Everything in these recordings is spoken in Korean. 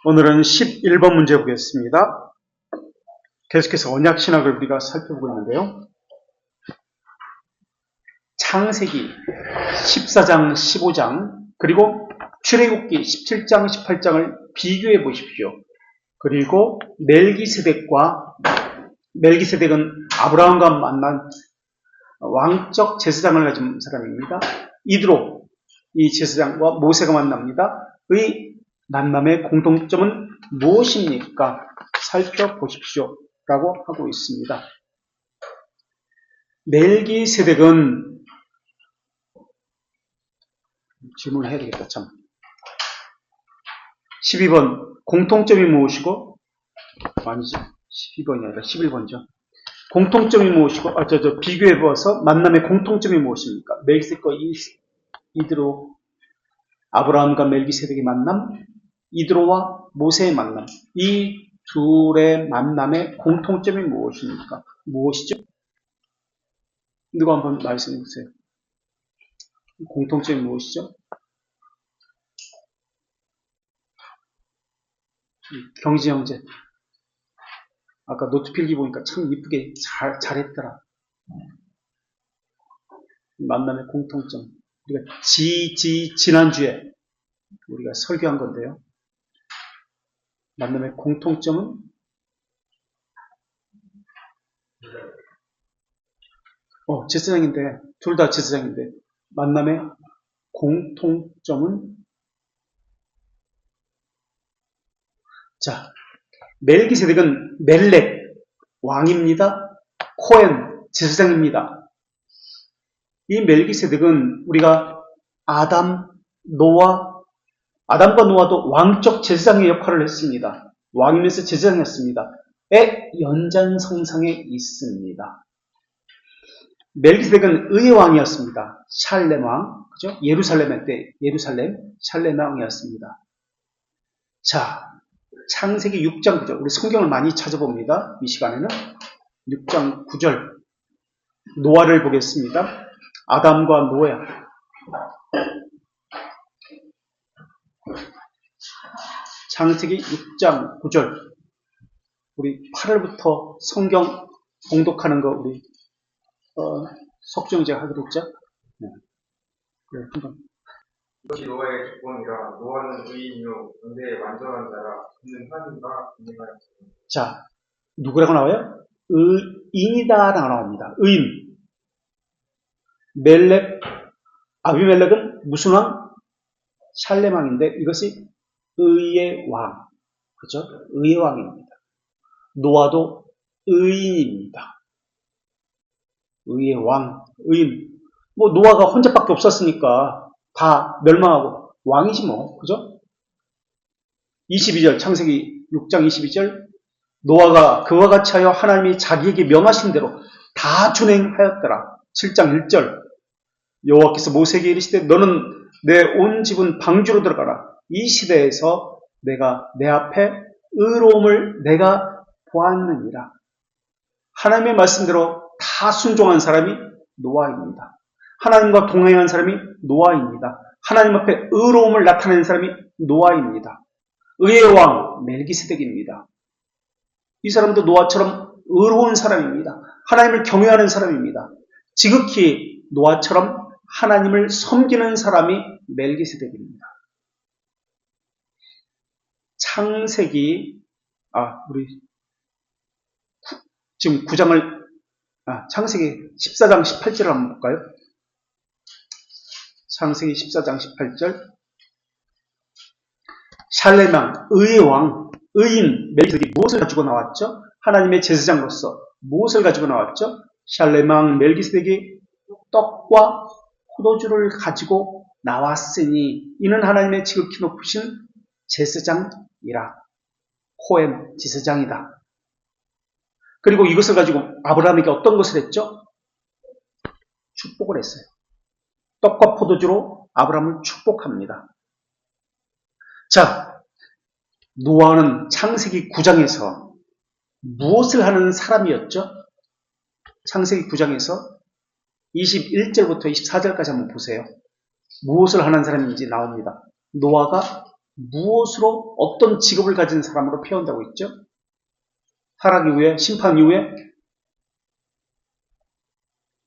오늘은 11번 문제 보겠습니다. 계속해서 언약신학을 우리가 살펴보고 있는데요. 창세기 14장, 15장, 그리고 출애굽기 17장, 18장을 비교해 보십시오. 그리고 멜기세덱은 아브라함과 만난 왕적 제사장을 가진 사람입니다. 이드로, 이 제사장과 모세가 만납니다. 의 만남의 공통점은 무엇입니까? 살펴보십시오. 라고 하고 있습니다. 멜기세덱은 질문을 해야 되겠다, 참. 12번, 공통점이 무엇이고? 아니죠. 12번이 아니라 11번이죠. 공통점이 무엇이고, 비교해보아서 만남의 공통점이 무엇입니까? 멜기세덱과 이드로, 아브라함과 멜기세덱의 만남, 이드로와 모세의 만남. 이 둘의 만남의 공통점이 무엇입니까? 무엇이죠? 누가 한번 말씀해 보세요. 공통점이 무엇이죠? 경지 형제. 아까 노트 필기 보니까 참 이쁘게 잘했더라. 만남의 공통점. 우리가 지난주에 우리가 설교한 건데요. 만남의 공통점은 제사장인데, 둘 다 제사장인데, 만남의 공통점은, 자, 멜기세덱은 멜렉 왕입니다. 코엔 제사장입니다. 이 멜기세덱은 우리가 아담과 노아도 왕적 제사장의 역할을 했습니다. 왕이면서 제사장이었습니다. 의 연장선상에 있습니다. 멜기세덱은 의의 왕이었습니다. 샬렘 왕, 그죠? 예루살렘 샬렘 왕이었습니다. 자, 창세기 6장 9절. 우리 성경을 많이 찾아봅니다. 이 시간에는 6장 9절. 노아를 보겠습니다. 아담과 노아. 창세기 6장 9절. 우리 8월부터 성경 봉독하는 거 우리 석정제가 하기로 했죠? 네. 그래, 한번. 이것이 노아의 조건이라 노아는 의인이요 근대의 완전한 자라 있는 하나님과 동행하였습니다. 자, 누구라고 나와요? 의인이다라고 나옵니다. 의인. 아비멜렉은 무슨 왕? 샬렘 왕인데 이것이 의의 왕. 그죠? 의의 왕입니다. 노아도 의인입니다. 의의 왕, 의인. 노아가 혼자밖에 없었으니까 다 멸망하고 왕이지 뭐. 그죠? 22절, 창세기 6장 22절. 노아가 그와 같이 하여 하나님이 자기에게 명하신 대로 다 준행하였더라. 7장 1절. 여호와께서 모세에게 이르시되 너는 내 온 집은 방주로 들어가라. 이 시대에서 내가 내 앞에 의로움을 내가 보았느니라. 하나님의 말씀대로 다 순종한 사람이 노아입니다. 하나님과 동행한 사람이 노아입니다. 하나님 앞에 의로움을 나타내는 사람이 노아입니다. 의의 왕 멜기세덱입니다. 이 사람도 노아처럼 의로운 사람입니다. 하나님을 경외하는 사람입니다. 지극히 노아처럼 하나님을 섬기는 사람이 멜기세덱입니다. 지금 9장을 창세기 14장 18절을 한번 볼까요? 창세기 14장 18절. 샬렘 왕, 의의 왕, 의인 멜기세덱이 무엇을 가지고 나왔죠? 하나님의 제사장으로서 무엇을 가지고 나왔죠? 샬렘 왕 멜기세덱이 떡과 포도주를 가지고 나왔으니 이는 하나님의 지극히 높으신 제사장이라. 코엔 제사장이다. 그리고 이것을 가지고 아브라함에게 어떤 것을 했죠? 축복을 했어요. 떡과 포도주로 아브라함을 축복합니다. 자, 노아는 창세기 9장에서 무엇을 하는 사람이었죠? 창세기 9장에서 21절부터 24절까지 한번 보세요. 무엇을 하는 사람인지 나옵니다. 노아가 무엇으로 어떤 직업을 가진 사람으로 표현되고 있죠? 타락 이후에, 심판 이후에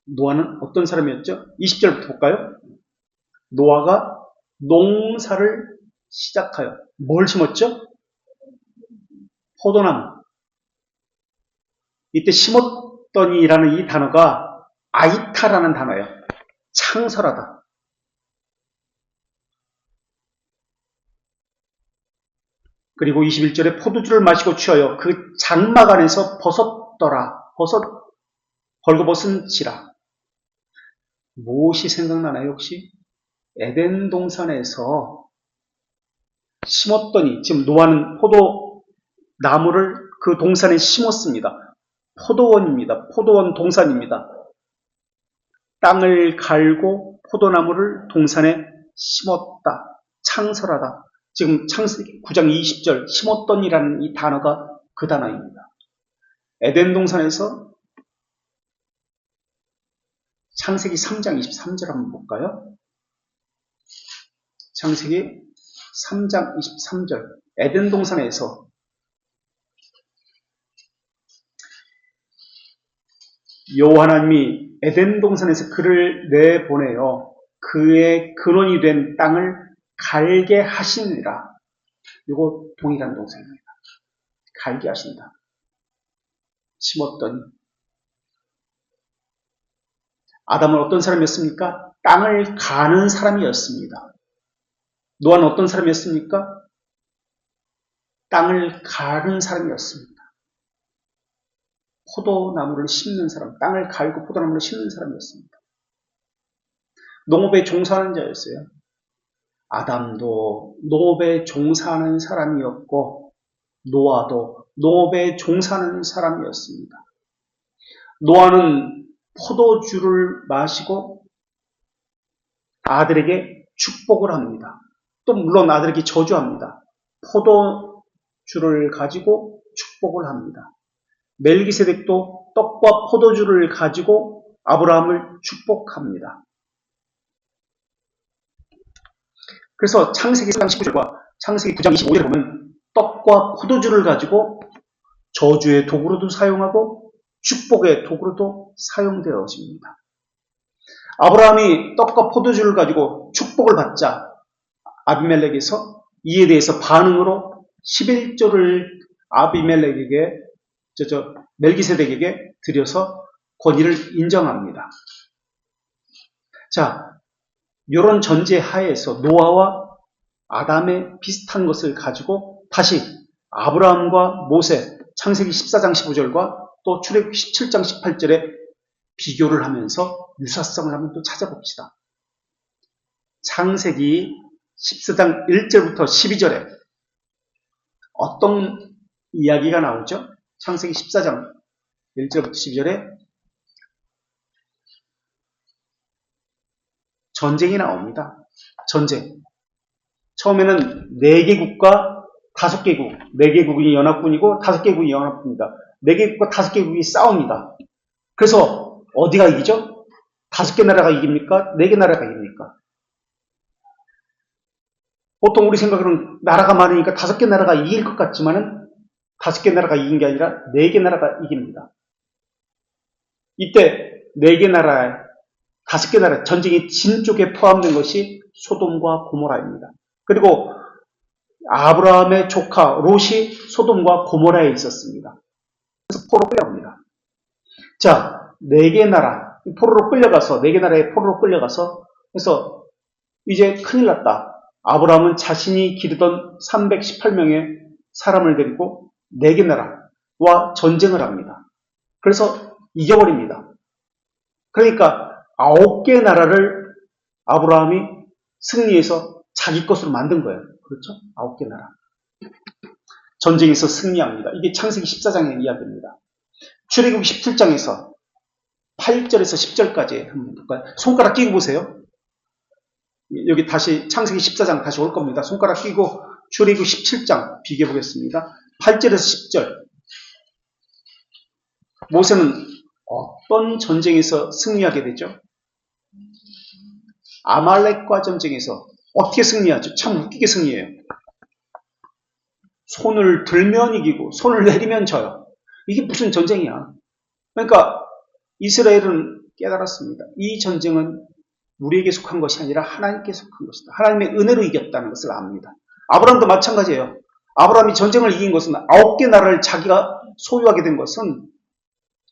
노아는 어떤 사람이었죠? 20절부터 볼까요? 노아가 농사를 시작하여 뭘 심었죠? 포도나무. 이때 심었더니라는 이 단어가 아이타라는 단어예요. 창설하다. 그리고 21절에 포도주를 마시고 취하여 그 장막 안에서 벗었더라. 벌거벗은지라. 무엇이 생각나나요 혹시? 에덴 동산에서 심었더니, 지금 노아는 포도나무를 그 동산에 심었습니다. 포도원입니다. 포도원 동산입니다. 땅을 갈고 포도나무를 동산에 심었다. 창설하다. 지금 창세기 9장 20절 심었더니라는 이 단어가 그 단어입니다. 에덴 동산에서 창세기 3장 23절 한번 볼까요? 창세기 3장 23절 에덴 동산에서 여호와 하나님이 에덴 동산에서 그를 내보내어 그의 근원이 된 땅을 갈게 하시니라. 이거 동일한 동사입니다. 갈게 하신다. 심었더니 아담은 어떤 사람이었습니까? 땅을 가는 사람이었습니다. 노아는 어떤 사람이었습니까? 땅을 가는 사람이었습니다. 포도나무를 심는 사람, 땅을 갈고 포도나무를 심는 사람이었습니다. 농업에 종사하는 자였어요. 아담도 농업에 종사하는 사람이었고 노아도 농업에 종사하는 사람이었습니다. 노아는 포도주를 마시고 아들에게 축복을 합니다. 또 물론 아들에게 저주합니다. 포도주를 가지고 축복을 합니다. 멜기세덱도 떡과 포도주를 가지고 아브라함을 축복합니다. 그래서 창세기 3장 19절과 창세기 9장 25절에 보면 떡과 포도주를 가지고 저주의 도구로도 사용하고 축복의 도구로도 사용되어집니다. 아브라함이 떡과 포도주를 가지고 축복을 받자 아비멜렉에서 이에 대해서 반응으로 11조를 아비멜렉에게 멜기세덱에게 드려서 권위를 인정합니다. 자, 이런 전제 하에서 노아와 아담의 비슷한 것을 가지고 다시 아브라함과 모세, 창세기 14장 15절과 또 출애굽 17장 18절에 비교를 하면서 유사성을 한번 또 찾아봅시다. 창세기 14장 1절부터 12절에 어떤 이야기가 나오죠? 창세기 14장 1절부터 12절에 전쟁이 나옵니다. 전쟁. 처음에는 4개국과 5개국, 4개국이 연합군이고 5개국이 연합군입니다. 4개국과 5개국이 싸웁니다. 그래서 어디가 이기죠? 5개 나라가 이깁니까? 4개 나라가 이깁니까? 보통 우리 생각으로는 나라가 많으니까 5개 나라가 이길 것 같지만은 5개 나라가 이긴 게 아니라 4개 나라가 이깁니다. 이때 4개 나라에 5개 나라 전쟁이 진 쪽에 포함된 것이 소돔과 고모라입니다. 그리고 아브라함의 조카 롯이 소돔과 고모라에 있었습니다. 그래서 포로로 끌려갑니다. 자, 4개 나라 포로로 끌려가서 4개 나라의 포로로 끌려가서 그래서 이제 큰일 났다. 아브라함은 자신이 기르던 318명의 사람을 데리고 4개 나라와 전쟁을 합니다. 그래서 이겨버립니다. 그러니까 9개 나라를 아브라함이 승리해서 자기 것으로 만든 거예요. 그렇죠? 9개 나라. 전쟁에서 승리합니다. 이게 창세기 14장의 이야기입니다. 출애굽 17장에서 8절에서 10절까지 한번 볼까요? 손가락 끼고 보세요. 여기 다시 창세기 14장 다시 올 겁니다. 손가락 끼고 출애굽 17장 비교해 보겠습니다. 8절에서 10절. 모세는 어떤 전쟁에서 승리하게 되죠? 아말렉과 전쟁에서 어떻게 승리하죠? 참 웃기게 승리해요. 손을 들면 이기고 손을 내리면 져요. 이게 무슨 전쟁이야. 그러니까 이스라엘은 깨달았습니다. 이 전쟁은 우리에게 속한 것이 아니라 하나님께 속한 것이다. 하나님의 은혜로 이겼다는 것을 압니다. 아브라함도 마찬가지예요. 아브라함이 전쟁을 이긴 것은 9개 나라를 자기가 소유하게 된 것은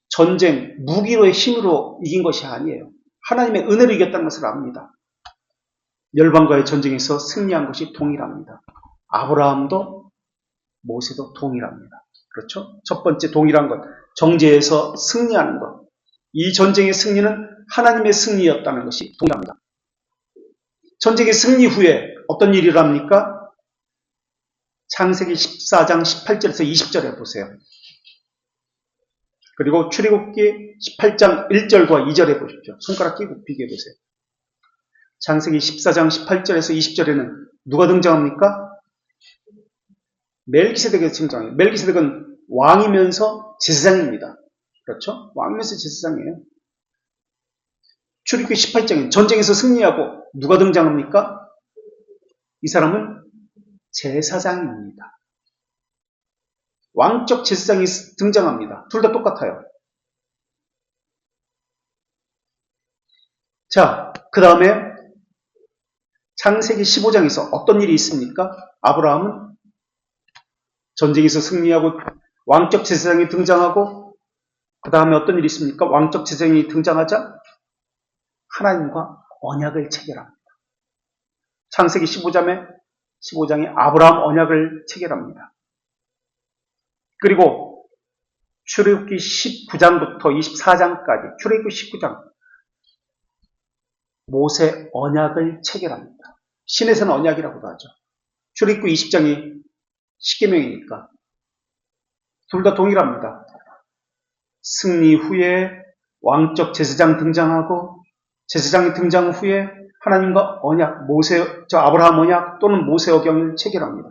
전쟁, 무기로의 힘으로 이긴 것이 아니에요. 하나님의 은혜로 이겼다는 것을 압니다. 열방과의 전쟁에서 승리한 것이 동일합니다. 아브라함도 모세도 동일합니다. 그렇죠? 첫 번째 동일한 것, 정죄에서 승리하는 것. 이 전쟁의 승리는 하나님의 승리였다는 것이 동일합니다. 전쟁의 승리 후에 어떤 일이 일어납니까? 창세기 14장 18절에서 20절에 보세요. 그리고 출애굽기 18장 1절과 2절에 보십시오. 손가락 끼고 비교해 보세요. 창세기 14장 18절에서 20절에는 누가 등장합니까? 멜기세덱이 등장해요. 멜기세덱은 왕이면서 제사장입니다. 그렇죠? 왕이면서 제사장이에요. 출애굽기 18장에 전쟁에서 승리하고 누가 등장합니까? 이 사람은 제사장입니다. 왕적 제사장이 등장합니다. 둘 다 똑같아요. 자, 그 다음에 창세기 15장에서 어떤 일이 있습니까? 아브라함은 전쟁에서 승리하고 왕적 제사장이 등장하고 그 다음에 어떤 일이 있습니까? 왕적 제사장이 등장하자 하나님과 언약을 체결합니다. 창세기 15장에 아브라함 언약을 체결합니다. 그리고 출애굽기 19장부터 24장까지 출애굽기 19장 모세 언약을 체결합니다. 신에서는 언약이라고도 하죠. 출애굽기 20장이 십계명이니까 둘 다 동일합니다. 승리 후에 왕적 제사장 등장하고 제사장이 등장 후에 하나님과 언약, 아브라함 언약 또는 모세 언약을 체결합니다.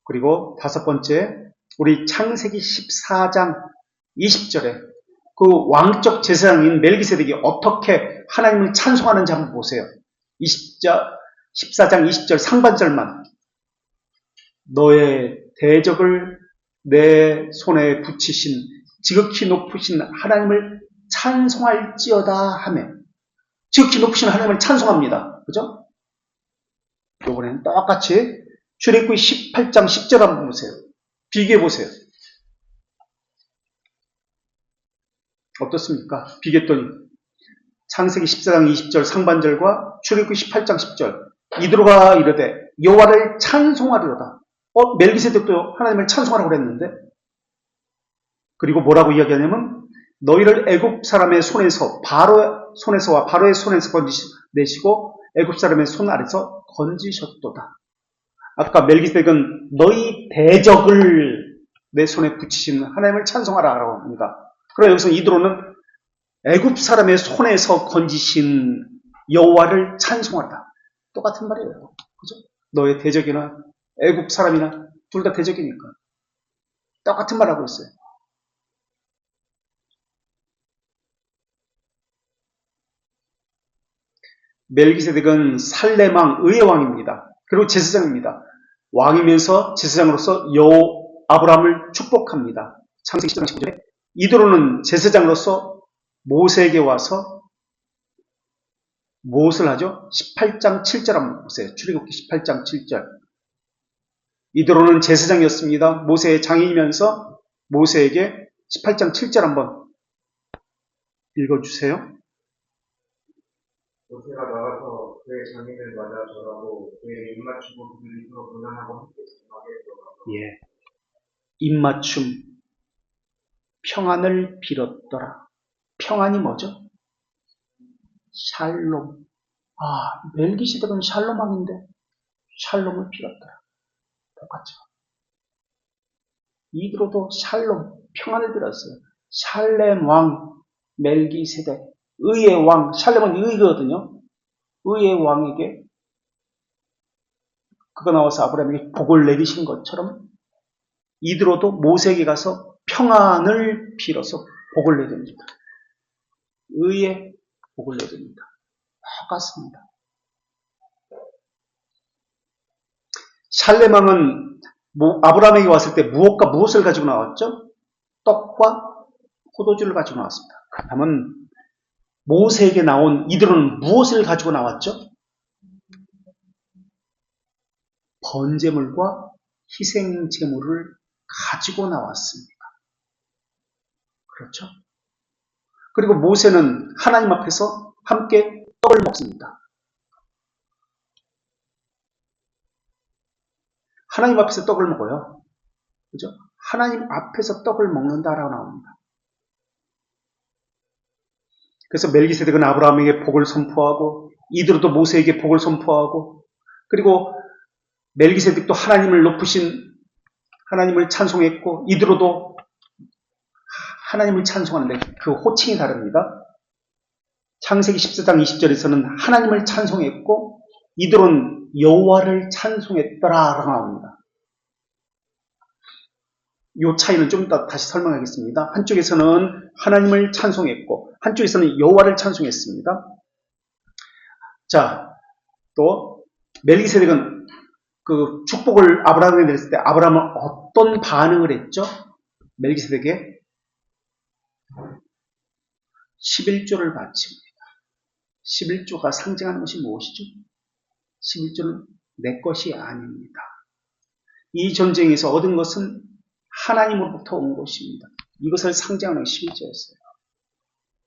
그리고 다섯 번째, 우리 창세기 14장 20절에 그 왕적 제사장인 멜기세덱이 어떻게 하나님을 찬송하는지 한번 보세요. 14장 20절 상반절만. 너의 대적을 내 손에 붙이신 지극히 높으신 하나님을 찬송할지어다 하며 지극히 높으신 하나님을 찬송합니다. 그죠? 이번에는 똑같이 출애굽기 18장 10절 한번 보세요. 비교해 보세요. 어떻습니까? 비교했더니 창세기 14장 20절 상반절과 출애굽기 18장 10절 이드로가 이르되 여호와를 찬송하리로다. 멜기세덱도 하나님을 찬송하라고 그랬는데 그리고 뭐라고 이야기하냐면 너희를 애굽 사람의 손에서 바로와 바로의 손에서 건지내시고 애굽 사람의 손 아래서 건지셨도다. 아까 멜기세덱은 너희 대적을 내 손에 붙이신 하나님을 찬송하라고 합니다. 그러나 여기서 이드로는 애굽 사람의 손에서 건지신 여호와를 찬송하라. 똑같은 말이에요. 그죠? 너의 대적이나 애굽 사람이나 둘 다 대적이니까 똑같은 말 하고 있어요. 멜기세덱은 살렘왕 의의 왕입니다. 그리고 제사장입니다. 왕이면서 제사장으로서 아브라함을 축복합니다. 창세기 10장 19절에 이드로는 제사장으로서 모세에게 와서 무엇을 하죠? 18장 7절 한번 보세요. 출애굽기 18장 7절. 이드로는 제사장이었습니다. 모세의 장인이면서 모세에게 18장 7절 한번 읽어주세요. 모세가 나가서 그의 장인을 맞아 절하고 그의 입맞추고 그들이 서로 분란하고 함께 전하게 들어가서 예, 입맞춤 평안을 빌었더라. 평안이 뭐죠? 샬롬. 멜기세덱은 샬롬 왕인데 샬롬을 빌었더라. 똑같죠. 이드로도 샬롬, 평안을 빌었어요. 샬렘 왕 멜기세덱, 의의 왕, 샬렘은 의거든요. 의의 왕에게 그가 나와서 아브라함에게 복을 내리신 것처럼 이드로도 모세에게 가서 평안을 빌어서 복을 내립니다. 의의 복을 내립니다. 똑같습니다. 샬렘 왕은 아브라함에게 왔을 때 무엇을 가지고 나왔죠? 떡과 포도주를 가지고 나왔습니다. 그렇다면 모세에게 나온 이들은 무엇을 가지고 나왔죠? 번제물과 희생제물을 가지고 나왔습니다. 그렇죠? 그리고 모세는 하나님 앞에서 함께 떡을 먹습니다. 하나님 앞에서 떡을 먹어요. 그죠? 하나님 앞에서 떡을 먹는다라고 나옵니다. 그래서 멜기세덱은 아브라함에게 복을 선포하고 이드로도 모세에게 복을 선포하고 그리고 멜기세덱도 하나님을 높으신 하나님을 찬송했고 이드로도 하나님을 찬송하는데 그 호칭이 다릅니다. 창세기 14장 20절에서는 하나님을 찬송했고 이들은 여호와를 찬송했더라라고 나옵니다. 이 차이는 좀 이따 다시 설명하겠습니다. 한쪽에서는 하나님을 찬송했고 한쪽에서는 여호와를 찬송했습니다. 자, 또 멜기세덱은 그 축복을 아브라함에게 드렸을 때 아브라함은 어떤 반응을 했죠? 멜기세덱에 11조를 바칩니다. 11조가 상징하는 것이 무엇이죠? 11조는 내 것이 아닙니다. 이 전쟁에서 얻은 것은 하나님으로부터 온 것입니다. 이것을 상징하는 11조였어요.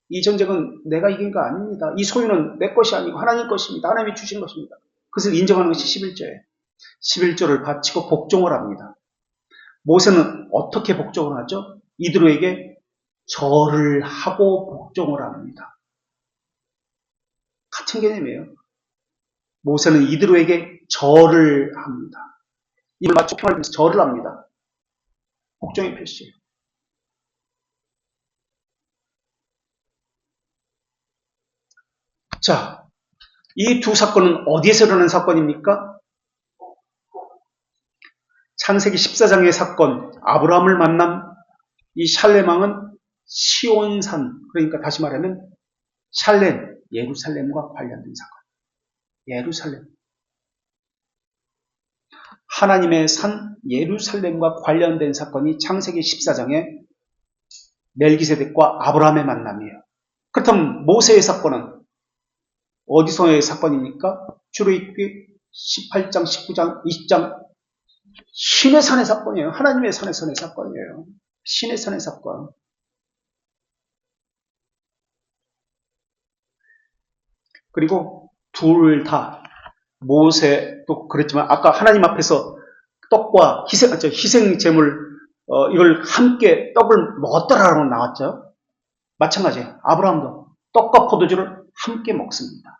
이 전쟁은 내가 이긴 거 아닙니다. 이 소유는 내 것이 아니고 하나님 것입니다. 하나님이 주신 것입니다. 그것을 인정하는 것이 11조예요. 11조를 바치고 복종을 합니다. 모세는 어떻게 복종을 하죠? 이드로에게 절을 하고 복종을 합니다. 같은 개념이에요. 모세는 이드로에게 절을 합니다. 입을 맞춰 평을 절을 합니다. 복종의 표시예요. 자, 이 두 사건은 어디에서 일어난 사건입니까? 창세기 14장의 사건, 아브라함을 만난 이 샬렘 왕은 시온산, 그러니까 다시 말하면 샬렘, 예루살렘과 관련된 사건. 예루살렘. 하나님의 산 예루살렘과 관련된 사건이 창세기 14장의 멜기세덱과 아브라함의 만남이에요. 그렇다면 모세의 사건은 어디서의 사건입니까? 출애굽기 18장, 19장, 20장 신의 산의 사건이에요. 하나님의 산의 사건이에요. 신의 산의 사건. 그리고 둘 다 모세도 그랬지만 아까 하나님 앞에서 떡과 희생 제물 이걸 함께 떡을 먹었더라라고 나왔죠. 마찬가지예요. 아브라함도 떡과 포도주를 함께 먹습니다.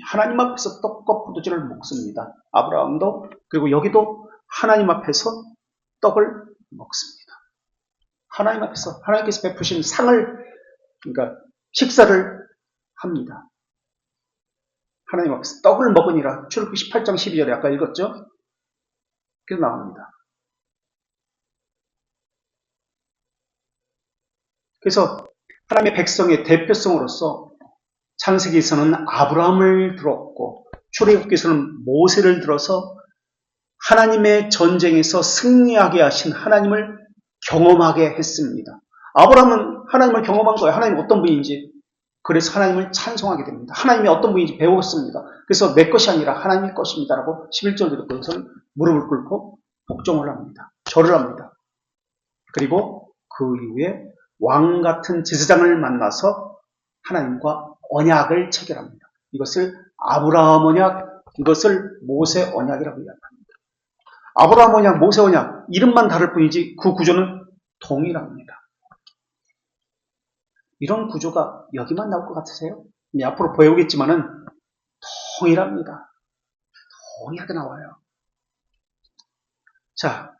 하나님 앞에서 떡과 포도주를 먹습니다. 아브라함도 그리고 여기도 하나님 앞에서 떡을 먹습니다. 하나님 앞에서 하나님께서 베푸신 상을 그러니까 식사를 합니다. 하나님 앞에서 떡을 먹으니라. 출애굽기 18장 12절에 아까 읽었죠? 그래서 나옵니다. 그래서 하나님의 백성의 대표성으로서 창세기에서는 아브라함을 들었고 출애굽기에서는 모세를 들어서 하나님의 전쟁에서 승리하게 하신 하나님을 경험하게 했습니다. 아브라함은 하나님을 경험한 거예요. 하나님 어떤 분인지. 그래서 하나님을 찬송하게 됩니다. 하나님이 어떤 분인지 배웠습니다. 그래서 내 것이 아니라 하나님의 것입니다라고 11절 듣고 여기서는 무릎을 꿇고 복종을 합니다. 절을 합니다. 그리고 그 이후에 왕 같은 제사장을 만나서 하나님과 언약을 체결합니다. 이것을 아브라함 언약, 이것을 모세 언약이라고 이야기합니다. 아브라함 언약, 모세 언약 이름만 다를 뿐이지 그 구조는 동일합니다. 이런 구조가 여기만 나올 것 같으세요? 앞으로 배우겠지만은 동일합니다. 동일하게 나와요. 자,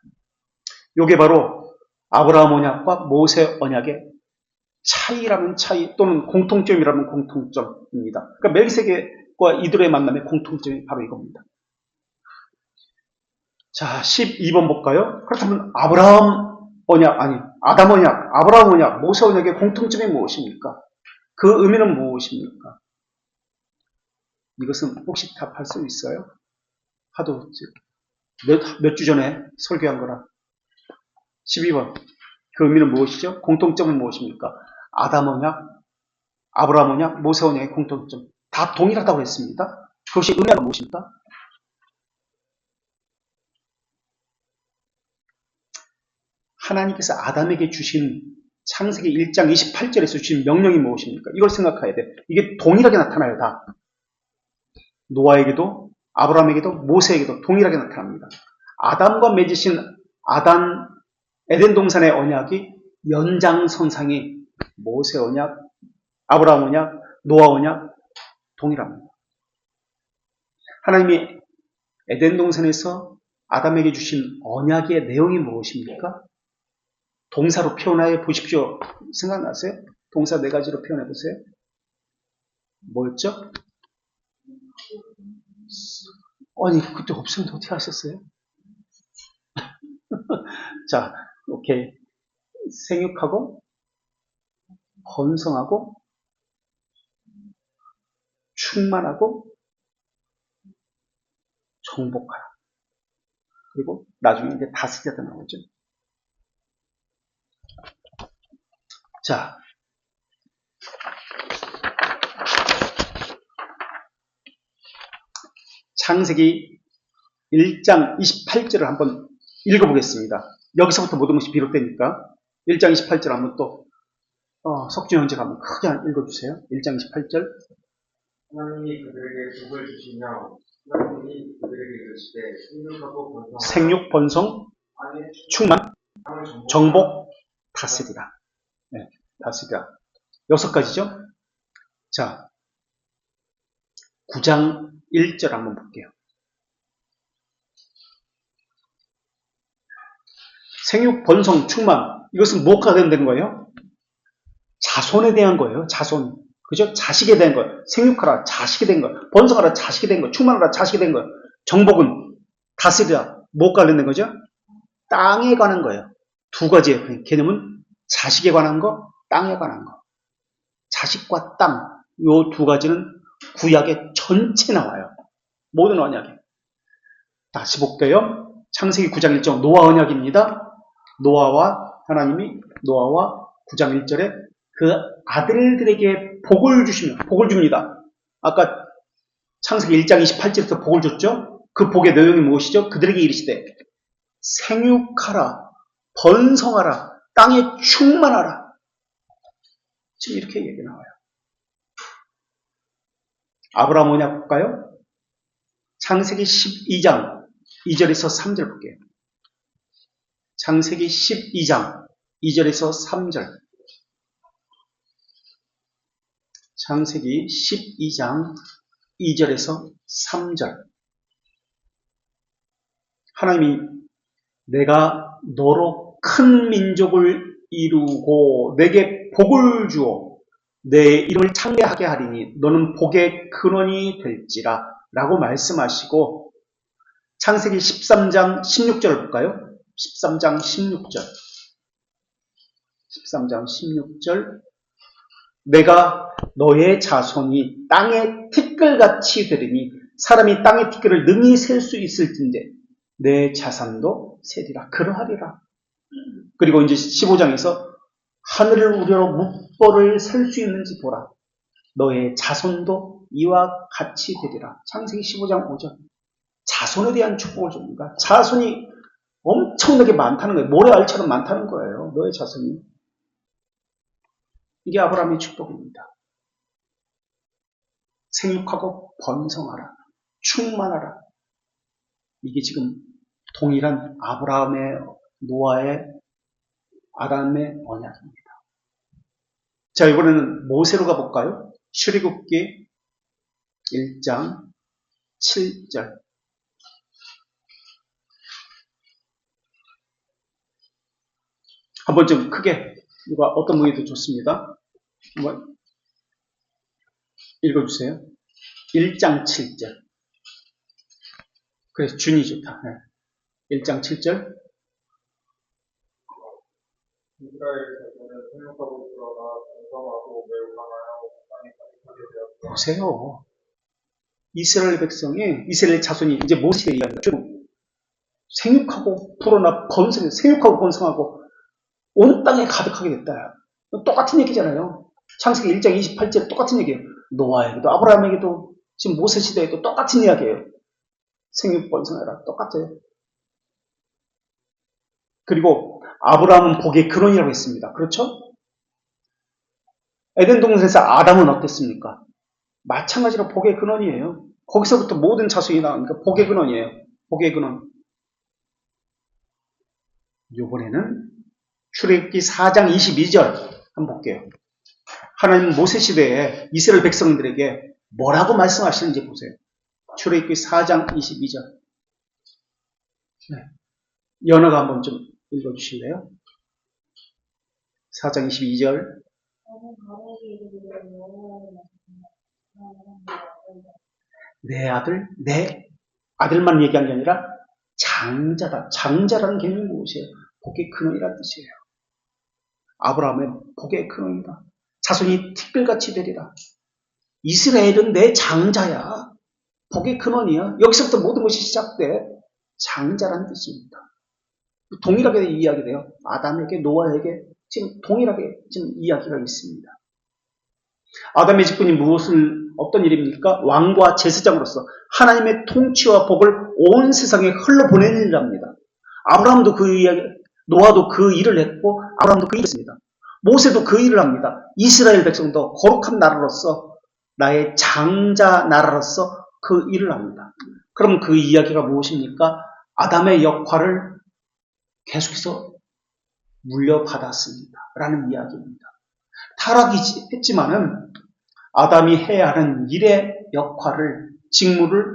요게 바로 아브라함 언약과 모세 언약의 차이라면 차이 또는 공통점이라면 공통점입니다. 그러니까 멜기세덱과 이들의 만남의 공통점이 바로 이겁니다. 자, 12번 볼까요? 그렇다면 아브라함 언약, 아니 아담 언약, 아브라함 언약, 모세 언약의 공통점이 무엇입니까? 그 의미는 무엇입니까? 이것은 혹시 답할 수 있어요? 하도 몇 주 전에 설교한 거라. 12번. 그 의미는 무엇이죠? 공통점은 무엇입니까? 아담 언약, 아브라함 언약, 모세 언약의 공통점. 다 동일하다고 했습니다. 그것이 은혜가 무엇입니까? 하나님께서 아담에게 주신 창세기 1장 28절에서 주신 명령이 무엇입니까? 이걸 생각해야 돼. 이게 동일하게 나타나요, 다. 노아에게도, 아브라함에게도, 모세에게도 동일하게 나타납니다. 아담과 맺으신 에덴 동산의 언약이 연장선상이 모세 언약, 아브라함 언약, 노아 언약 동일합니다. 하나님이 에덴 동산에서 아담에게 주신 언약의 내용이 무엇입니까? 동사로 표현해 보십시오. 생각나세요? 동사 4가지로 표현해 보세요. 뭐였죠? 아니, 그때 없으면 어떻게 하셨어요? 자, 오케이. 생육하고, 번성하고, 충만하고, 정복하라. 그리고 나중에 이제 다스리다 나오죠. 자, 창세기 1장 28절을 한번 읽어보겠습니다. 여기서부터 모든 것이 비롯되니까 1장 28절 한번 또 석준 형제가 한번 크게 읽어주세요. 1장 28절. 하나님이 그들에게 복을 주시며 하나님이 그들에게 이르시되 생육하고 번성하라 생육, 번성, 땅에 충만, 땅을 정복, 다스리라. 네, 다스리라. 6가지죠? 자, 9장 1절 한번 볼게요. 생육, 번성, 충만. 이것은 뭐가 되는 거예요? 자손에 대한 거예요. 자손. 그죠? 자식에 대한 거예요. 생육하라, 자식이 된 거예요. 번성하라, 자식이 된 거예요. 충만하라, 자식이 된 거예요. 정복은 다스리라. 뭐 관련된 거죠? 땅에 관한 거예요. 2가지의 개념은 자식에 관한 거, 땅에 관한 거. 자식과 땅, 요 2가지는 구약의 전체 나와요. 모든 언약에. 다시 볼게요. 창세기 9장 1절 노아 언약입니다. 하나님이 노아와 9장 1절에 그 아들들에게 복을 줍니다. 아까 창세기 1장 28절에서 복을 줬죠? 그 복의 내용이 무엇이죠? 그들에게 이르시되 생육하라, 번성하라, 땅에 충만하라. 지금 이렇게 얘기 나와요. 아브라함 언약 볼까요? 창세기 12장 2절에서 3절 볼게요. 창세기 12장 2절에서 3절. 창세기 12장 2절에서 3절. 하나님이 내가 너로 큰 민족을 이루고 내게 복을 주어 내 이름을 창대하게 하리니 너는 복의 근원이 될지라 라고 말씀하시고 창세기 13장 16절 볼까요? 13장 16절. 13장 16절. 내가 너의 자손이 땅의 티끌같이 되리니 사람이 땅의 티끌을 능히 셀 수 있을진데 내 자산도 세리라. 그러하리라. 그리고 이제 15장에서 하늘을 우려로 묵벌을 셀 수 있는지 보라. 너의 자손도 이와 같이 되리라. 창세기 15장 5절. 자손에 대한 축복을 줍니다. 자손이 엄청나게 많다는 거예요. 모래알처럼 많다는 거예요. 너의 자손이. 이게 아브라함의 축복입니다. 생육하고 번성하라. 충만하라. 이게 지금 동일한 아브라함의, 노아의, 아담의 언약입니다. 자, 이번에는 모세로 가볼까요? 출애굽기 1장 7절. 한번 좀 크게, 누가 어떤 분이 더 좋습니다. 한번 읽어주세요. 1장 7절. 그래서 준이 좋다. 네. 1장 7절. 이스라엘 자손은 생육하고 들어가 번성하고 매우 강하여 땅에 가득하게 되었다. 보세요. 이스라엘 백성이, 이스라엘 자손이 이제 모세 얘기합니다. 생육하고 불어나 번성해, 생육하고 번성하고 온 땅에 가득하게 됐다. 똑같은 얘기잖아요. 창세기 1장 28절 똑같은 얘기예요. 노아에게도 아브라함에게도 지금 모세 시대에도 똑같은 이야기예요. 생육 번성해라. 똑같아요. 그리고 아브라함은 복의 근원이라고 했습니다. 그렇죠? 에덴 동산에서 아담은 어땠습니까? 마찬가지로 복의 근원이에요. 거기서부터 모든 자손이 나오니까 복의 근원이에요. 복의 근원. 이번에는 출애굽기 4장 22절 한번 볼게요. 하나님 모세 시대에 이스라엘 백성들에게 뭐라고 말씀하시는지 보세요. 출애굽기 4장 22절. 네. 연어가 한번 좀 읽어주실래요? 4장 22절. 내 아들만 얘기한 게 아니라 장자다. 장자라는 개념이 무엇이에요? 복의 근원이라는 뜻이에요. 아브라함의 복의 근원이다. 자손이 티끌같이 되리라. 이스라엘은 내 장자야. 복의 근원이야. 여기서부터 모든 것이 시작돼. 장자라는 뜻입니다. 동일하게 이야기돼요. 아담에게, 노아에게 지금 동일하게 지금 이야기가 있습니다. 아담의 직분이 어떤 일입니까? 왕과 제사장으로서 하나님의 통치와 복을 온 세상에 흘러보내는 일입니다. 아브라함도 그 이야기, 노아도 그 일을 했고, 아브라함도 그 일을 했습니다. 모세도 그 일을 합니다. 이스라엘 백성도 거룩한 나라로서, 나의 장자 나라로서 그 일을 합니다. 그럼 그 이야기가 무엇입니까? 아담의 역할을 계속해서 물려받았습니다. 라는 이야기입니다. 타락이 했지만은 아담이 해야 하는 일의 역할을, 직무를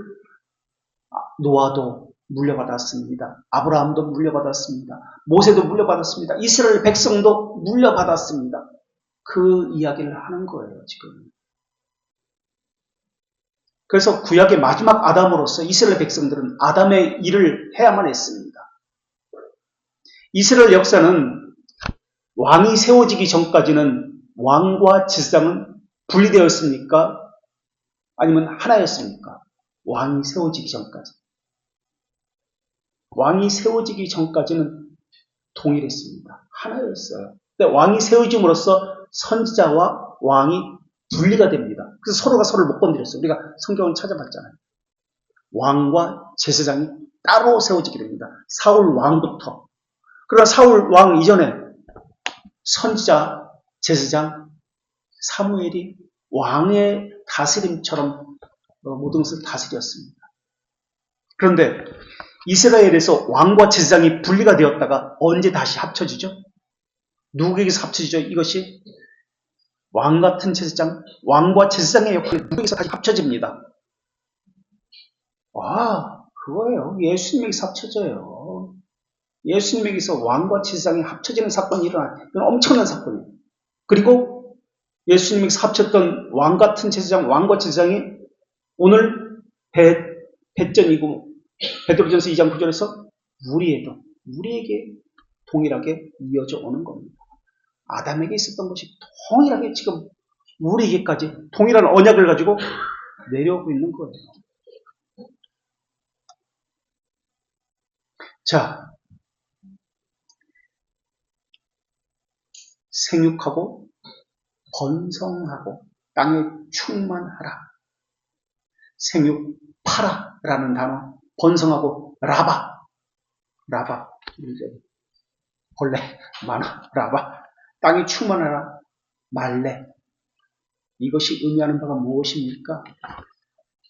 노아도 물려받았습니다. 아브라함도 물려받았습니다. 모세도 물려받았습니다. 이스라엘 백성도 물려받았습니다. 그 이야기를 하는 거예요, 지금. 그래서 구약의 마지막 아담으로서 이스라엘 백성들은 아담의 일을 해야만 했습니다. 이스라엘 역사는 왕이 세워지기 전까지는 왕과 제사장은 분리되었습니까? 아니면 하나였습니까? 왕이 세워지기 전까지. 왕이 세워지기 전까지는 동일했습니다. 하나였어요. 근데 왕이 세워짐으로써 선지자와 왕이 분리가 됩니다. 그래서 서로가 서로를 못 건드렸어요. 우리가 성경을 찾아봤잖아요. 왕과 제사장이 따로 세워지게 됩니다. 사울 왕부터. 그러나 사울 왕 이전에 선지자, 제사장, 사무엘이 왕의 다스림처럼 모든 것을 다스렸습니다. 그런데 이스라엘에서 왕과 제사장이 분리가 되었다가 언제 다시 합쳐지죠? 누구에게서 합쳐지죠? 이것이 왕 같은 제사장, 왕과 제사장의 역할이 누구에게서 다시 합쳐집니다. 그거예요. 예수님에게서 합쳐져요. 예수님에게서 왕과 제사장이 합쳐지는 사건이 일어나요. 이건 엄청난 사건이에요. 그리고 예수님에게서 합쳤던 왕 같은 제사장, 왕과 제사장이 오늘 배전이고 베드로전서 2장 9절에서 우리에게 동일하게 이어져 오는 겁니다. 아담에게 있었던 것이 동일하게 지금 우리에게까지 동일한 언약을 가지고 내려오고 있는 거예요. 자, 생육하고 번성하고 땅에 충만하라. 생육하라라는 단어, 번성하고 라바, 벌레 많아, 라바, 땅에 충만하라, 말레. 이것이 의미하는 바가 무엇입니까?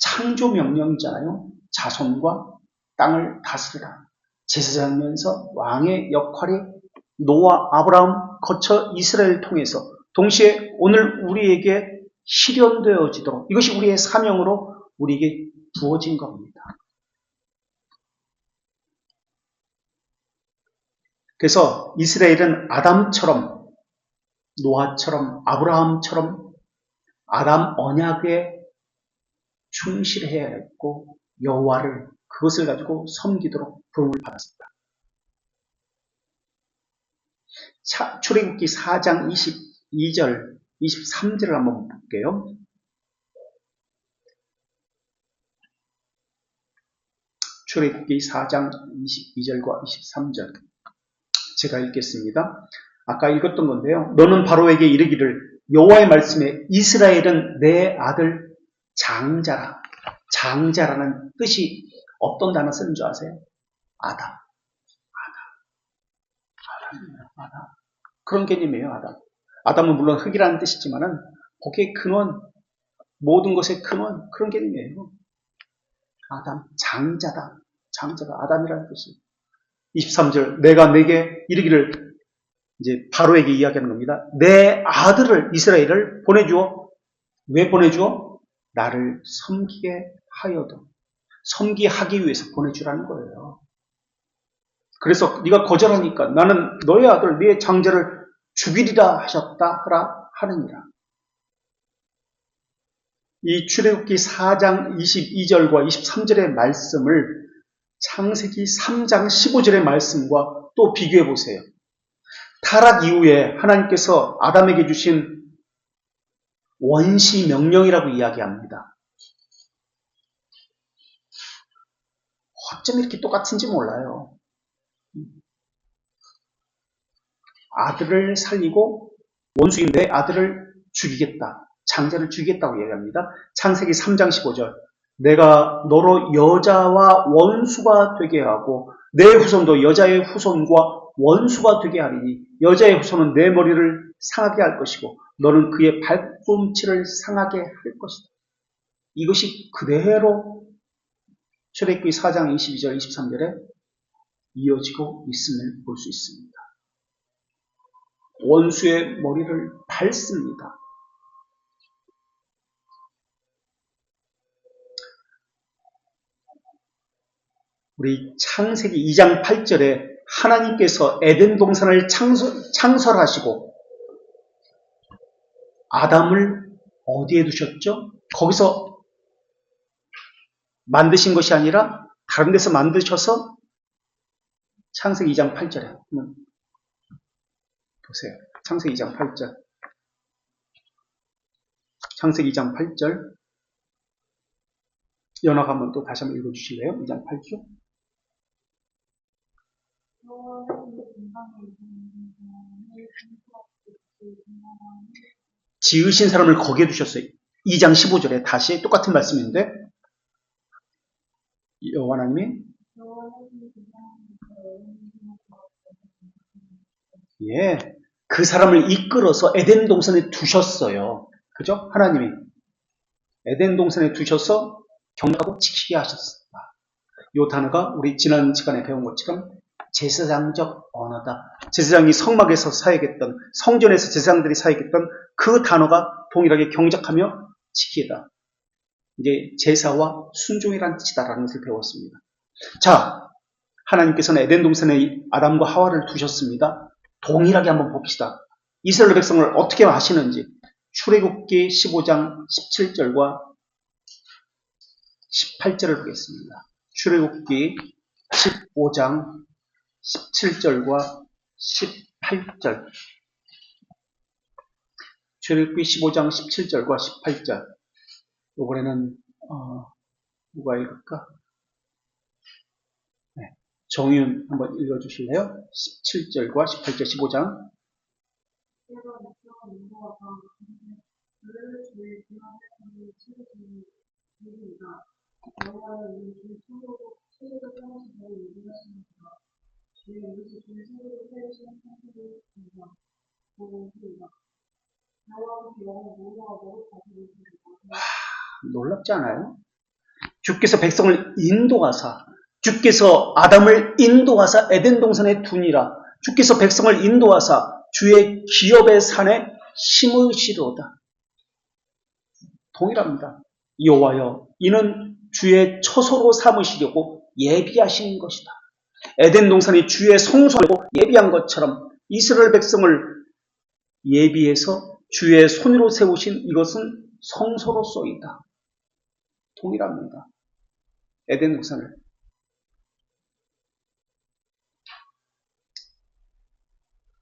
창조 명령자요, 자손과 땅을 다스리라. 제사장이면서 왕의 역할이 노아, 아브라함 거쳐 이스라엘 통해서 동시에 오늘 우리에게 실현되어지도록, 이것이 우리의 사명으로 우리에게 부어진 겁니다. 그래서 이스라엘은 아담처럼, 노아처럼, 아브라함처럼 아담 언약에 충실해야 했고 여호와를 그것을 가지고 섬기도록 부름을 받았습니다. 출애굽기 4장 22절, 23절을 한번 볼게요. 출애굽기 4장 22절과 23절. 제가 읽겠습니다. 아까 읽었던 건데요. 너는 바로에게 이르기를 여호와의 말씀에 이스라엘은 내 아들 장자라. 장자라는 뜻이 어떤 단어 쓰는 줄 아세요? 아담. 아담. 그런 개념이에요, 아담. 아담은 물론 흙이라는 뜻이지만은 거기에 근원, 모든 것의 근원, 그런 개념이에요. 아담, 장자다. 장자다. 아담이라는 뜻이. 23절, 내가 내게 이르기를 이제 바로에게 이야기하는 겁니다. 내 아들을, 이스라엘을 보내주어. 왜 보내주어? 나를 섬기게 하여도. 섬기하기 위해서 보내주라는 거예요. 그래서 네가 거절하니까 나는 너의 아들, 네 장자를 죽이리라 하셨다 하라 하느니라. 이 출애굽기 4장 22절과 23절의 말씀을 창세기 3장 15절의 말씀과 또 비교해 보세요. 타락 이후에 하나님께서 아담에게 주신 원시 명령이라고 이야기합니다. 어쩜 이렇게 똑같은지 몰라요. 아들을 살리고 원수인 내 아들을 죽이겠다. 장자를 죽이겠다고 얘기합니다. 창세기 3장 15절. 내가 너로 여자와 원수가 되게 하고 내 후손도 여자의 후손과 원수가 되게 하리니 여자의 후손은 내 머리를 상하게 할 것이고 너는 그의 발꿈치를 상하게 할 것이다. 이것이 그대로 출애굽기 4장 22절 23절에 이어지고 있음을 볼 수 있습니다. 원수의 머리를 밟습니다. 우리 창세기 2장 8절에 하나님께서 에덴 동산을 창설하시고 아담을 어디에 두셨죠? 거기서 만드신 것이 아니라 다른 데서 만드셔서 창세기 2장 8절에 보세요. 창세기 2장 8절. 창세기 2장 8절. 연합 한번 또 다시 한번 읽어주실래요? 2장 8절. 지으신 사람을 거기에 두셨어요. 2장 15절에 다시 똑같은 말씀인데 여호와 하나님이 그 사람을 이끌어서 에덴 동산에 두셨어요. 그죠? 하나님이 에덴 동산에 두셔서 경하고 지키게 하셨습니다. 이 단어가 우리 지난 시간에 배운 것처럼 제사장적 언어다. 제사장이 성막에서 사역했던, 성전에서 제사장들이 사역했던 그 단어가 동일하게 경작하며 지키다. 이제 제사와 순종이라는 뜻이다라는 것을 배웠습니다. 자, 하나님께서는 에덴 동산에 아담과 하와를 두셨습니다. 동일하게 한번 봅시다. 이스라엘 백성을 어떻게 하시는지 출애굽기 15장 17절과 18절을 보겠습니다. 출애굽기 15장 17절과 18절. 출애굽기 15장 17절과 18절. 이번에는 누가 읽을까? 네. 정윤 한번 읽어주실래요? 17절과 18절 15장. 놀랍지 않아요? 주께서 백성을 인도하사, 주께서 아담을 인도하사 에덴 동산에 두니라. 주께서 백성을 인도하사 주의 기업의 산에 심으시로다. 동일합니다. 여호와여, 이는 주의 처소로 삼으시려고 예비하신 것이다. 에덴 동산이 주의 성소로 예비한 것처럼 이스라엘 백성을 예비해서 주의 손으로 세우신 이것은 성소로서이다. 동일합니다. 에덴 동산을.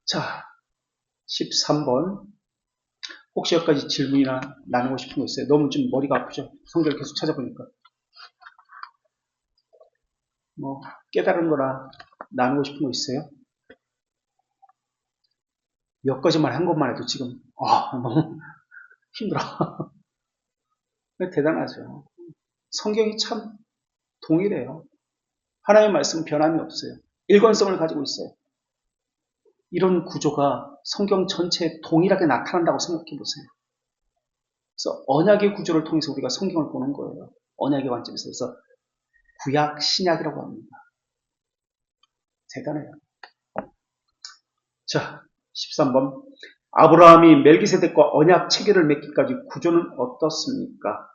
자, 13번. 혹시 여기까지 질문이나 나누고 싶은 거 있어요? 너무 좀 머리가 아프죠? 성경을 계속 찾아보니까. 뭐 깨달은 거나 나누고 싶은 거 있어요? 몇 가지만 한 것만 해도 지금 너무 힘들어. 대단하죠. 성경이 참 동일해요. 하나님의 말씀은 변함이 없어요. 일관성을 가지고 있어요. 이런 구조가 성경 전체에 동일하게 나타난다고 생각해 보세요. 그래서 언약의 구조를 통해서 우리가 성경을 보는 거예요. 언약의 관점에서. 그래서 구약, 신약이라고 합니다. 대단해요. 자, 13번. 아브라함이 멜기세덱과 언약 체계를 맺기까지 구조는 어떻습니까?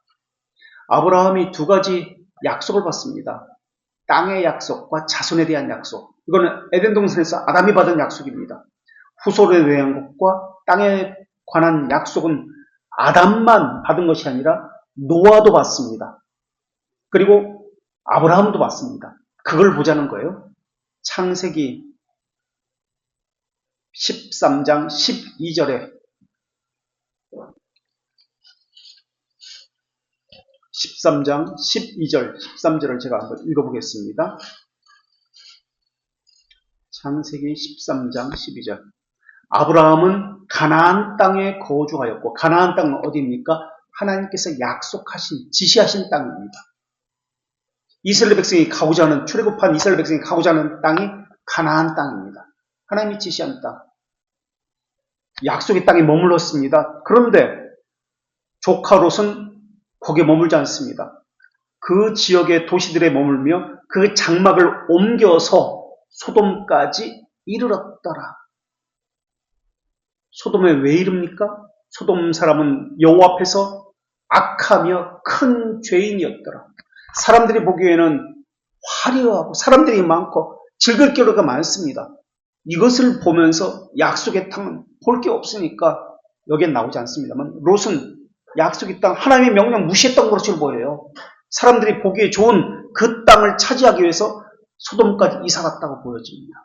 아브라함이 두 가지 약속을 받습니다. 땅의 약속과 자손에 대한 약속. 이거는 에덴 동산에서 아담이 받은 약속입니다. 후손에 대한 것과 땅에 관한 약속은 아담만 받은 것이 아니라 노아도 받습니다. 그리고 아브라함도 받습니다. 그걸 보자는 거예요. 창세기 13장 12절에 13장 12절, 13절을 제가 한번 읽어보겠습니다. 창세기 13장 12절. 아브라함은 가나안 땅에 거주하였고, 가나안 땅은 어디입니까? 하나님께서 약속하신, 지시하신 땅입니다. 이스라엘 백성이 가고자 하는, 출애굽한 이스라엘 백성이 가고자 하는 땅이 가나안 땅입니다. 하나님이 지시한 땅. 약속의 땅에 머물렀습니다. 그런데 조카 롯은 거기에 머물지 않습니다. 그 지역의 도시들에 머물며 그 장막을 옮겨서 소돔까지 이르렀더라. 소돔에 왜 이릅니까? 소돔 사람은 여호와 앞에서 악하며 큰 죄인이었더라. 사람들이 보기에는 화려하고 사람들이 많고 즐길 거리가 많습니다. 이것을 보면서 약속의 땅은 볼 게 없으니까 여기엔 나오지 않습니다만 롯은 약속의 땅, 하나님의 명령 무시했던 것으로 보여요. 사람들이 보기에 좋은 그 땅을 차지하기 위해서 소돔까지 이사 갔다고 보여집니다.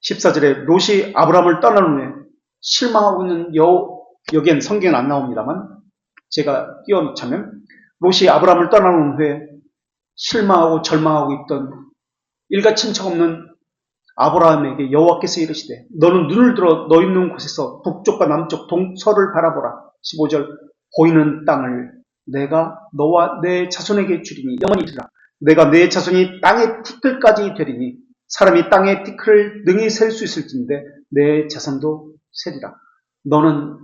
14절에 롯이 아브라함을 떠난 후에 실망하고 있는 여기엔 성경은 안 나옵니다만 제가 띄워놓자면 롯이 아브라함을 떠난 후에 실망하고 절망하고 있던 일가친척 없는 아브라함에게 여호와께서 이르시되 너는 눈을 들어 너 있는 곳에서 북쪽과 남쪽 동서를 바라보라. 15절 보이는 땅을 내가 너와 내 자손에게 주리니 영원히 이르라. 내가 내 자손이 땅의 티끌까지 되리니 사람이 땅의 티끌을 능히 셀 수 있을진데 내 자손도 세리라. 너는